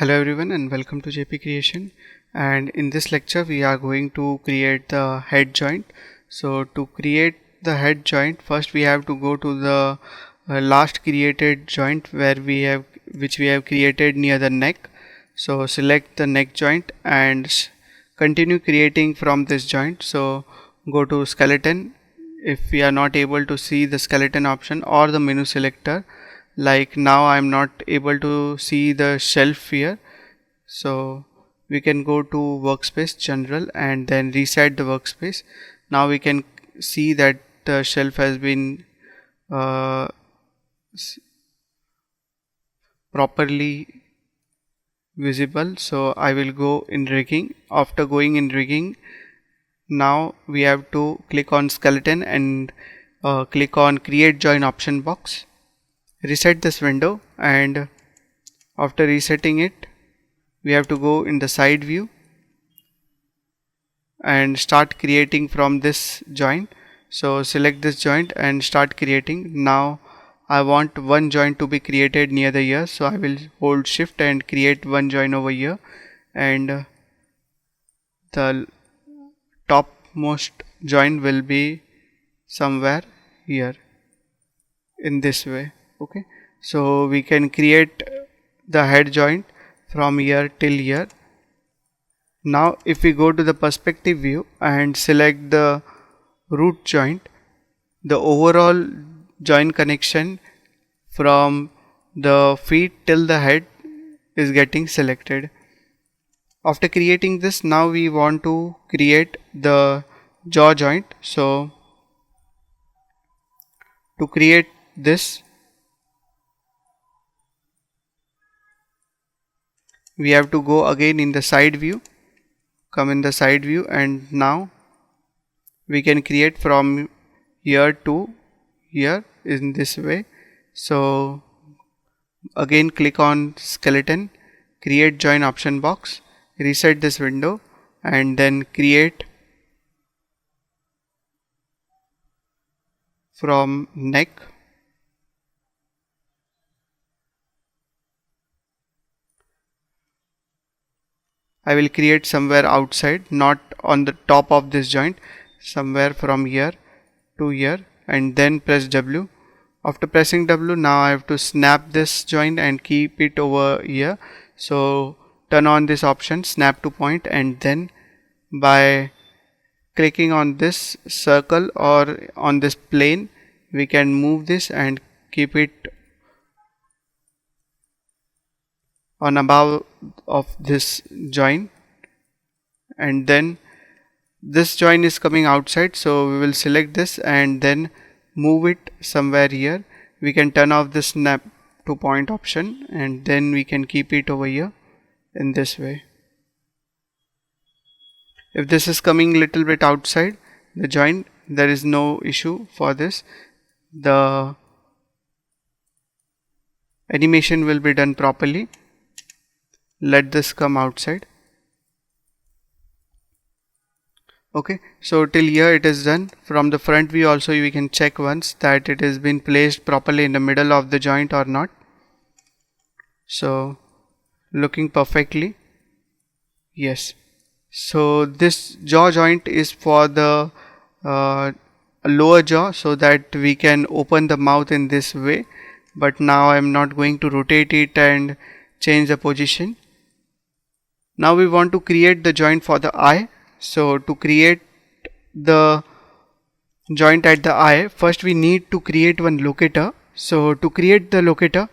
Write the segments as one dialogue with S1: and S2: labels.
S1: Hello everyone and welcome to JP Creation, and in this lecture we are going to create the head joint. So to create the head joint, first we have to go to the last created joint which we have created near the neck. So select the neck joint and continue creating from this joint. So go to skeleton if we are not able to see the skeleton option or the menu selector. Like now I'm not able to see the shelf here, so we can go to workspace general and then reset the workspace. Now we can see that the shelf has been properly visible. So I will go in rigging. After going in rigging, now we have to click on skeleton and click on create join option box. Reset this window, and after resetting it we have to go in the side view and start creating from this joint. So select this joint and start creating. Now I want one joint to be created near the ear, so I will hold shift and create one joint over here, and the topmost joint will be somewhere here in this way. Okay, so we can create the head joint from here till here. Now if we go to the perspective view and select the root joint, the overall joint connection from the feet till the head is getting selected. After creating this, now we want to create the jaw joint. So to create this, we have to go again in the side view, come in the side view, and now we can create from here to here in this way. So again click on skeleton, create join option box, reset this window, and then create from neck. I will create somewhere outside, not on the top of this joint, somewhere from here to here, and then press W. After pressing W, now I have to snap this joint and keep it over here. So turn on this option, snap to point, and then by clicking on this circle or on this plane, we can move this and keep it on above of this joint, and then this joint is coming outside, so we will select this and then move it somewhere here. We can turn off the snap to point option, and then we can keep it over here in this way. If this is coming little bit outside the joint, there is no issue for this. The animation will be done properly. Let this come outside. Okay, so till here it is done. From the front view also we can check once that it has been placed properly in the middle of the joint or not. So looking perfectly, yes. So this jaw joint is for the lower jaw, so that we can open the mouth in this way, but now I am not going to rotate it and change the position. Now we want to create the joint for the eye. So to create the joint at the eye, first we need to create one locator. So to create the locator,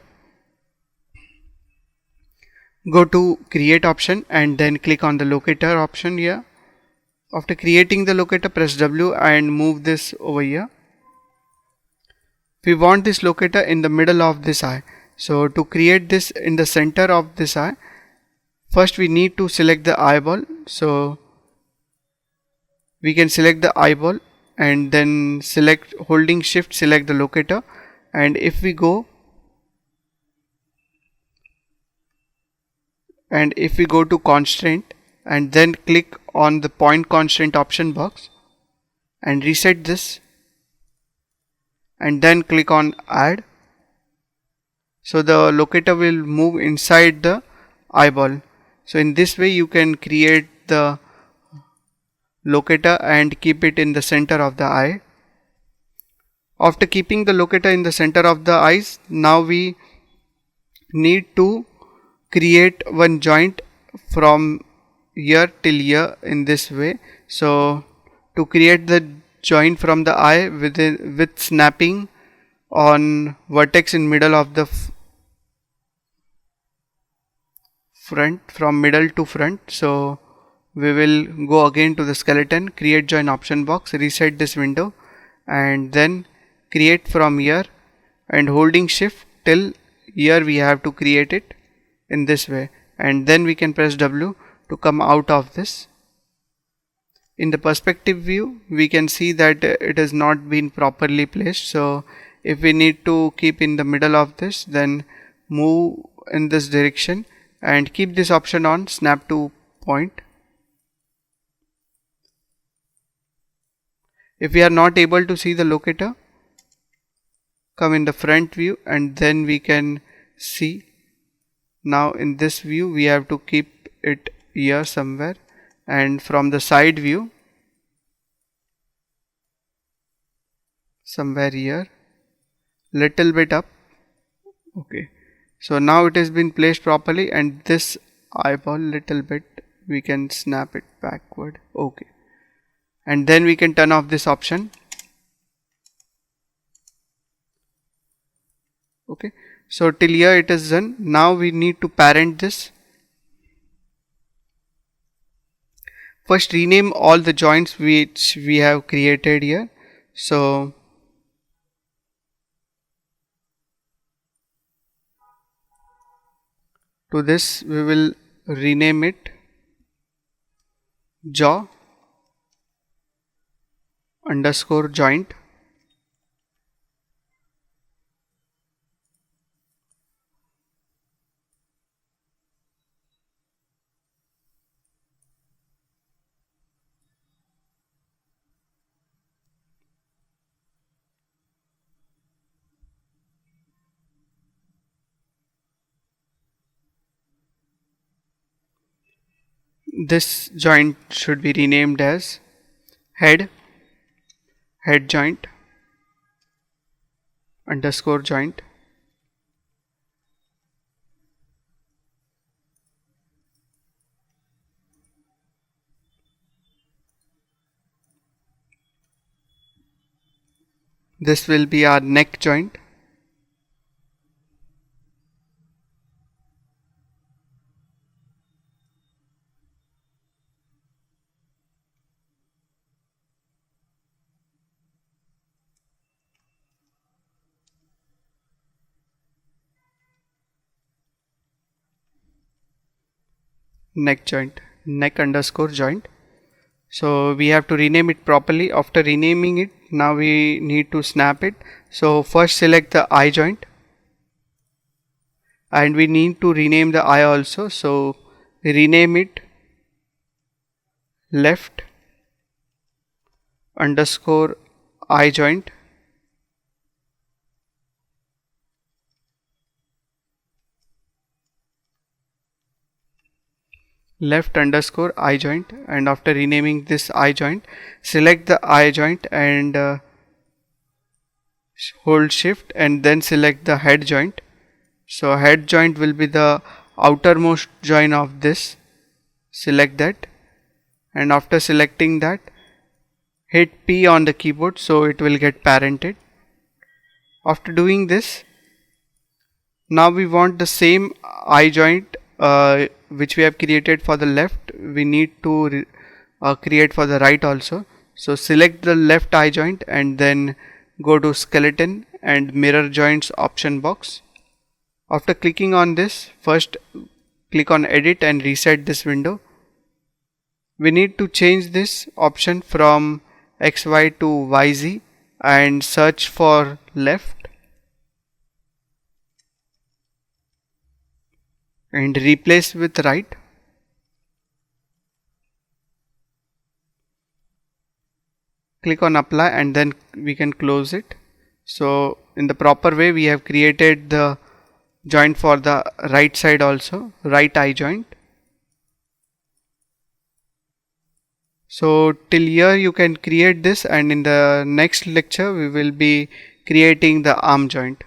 S1: go to create option and then click on the locator option here. After creating the locator, press W and move this over here. We want this locator in the middle of this eye. So to create this in the center of this eye, first we need to select the eyeball. So we can select the eyeball and then select, holding shift, select the locator, and if we go to constraint and then click on the point constraint option box and reset this, and then click on add. So the locator will move inside the eyeball. So in this way you can create the locator and keep it in the center of the eye. After keeping the locator in the center of the eyes, now we need to create one joint from here till here in this way. So to create the joint from the eye with snapping on vertex in middle of the front, from middle to front. So we will go again to the skeleton, create join option box, reset this window, and then create from here, and holding shift till here we have to create it in this way, and then we can press W to come out of this. In the perspective view we can see that it has not been properly placed. So if we need to keep in the middle of this, then move in this direction and keep this option on, snap to point. If we are not able to see the locator, come in the front view and then we can see. Now in this view we have to keep it here somewhere, and from the side view somewhere here, little bit up. Okay, so now it has been placed properly, and this eyeball little bit we can snap it backward. Okay, and then we can turn off this option. Okay, so till here it is done. Now we need to parent this. First rename all the joints which we have created here. So to this we will rename it jaw underscore joint. This joint should be renamed as head joint underscore joint. This will be our neck joint. Neck underscore joint. So we have to rename it properly. After renaming it, now we need to snap it. So first select the eye joint, and we need to rename the eye also. So rename it left underscore eye joint. Left underscore eye joint, and after renaming this eye joint, select the eye joint and hold shift and then select the head joint. So head joint will be the outermost joint of this. Select that, and after selecting that, hit P on the keyboard so it will get parented. After doing this, now we want the same eye joint which we have created for the left, we need to create for the right also. So select the left eye joint and then go to skeleton and mirror joints option box. After clicking on this, first click on edit and reset this window. We need to change this option from XY to YZ and search for left and replace with right. Click on apply and then we can close it. So in the proper way we have created the joint for the right side also, right eye joint. So till here you can create this, and in the next lecture we will be creating the arm joint.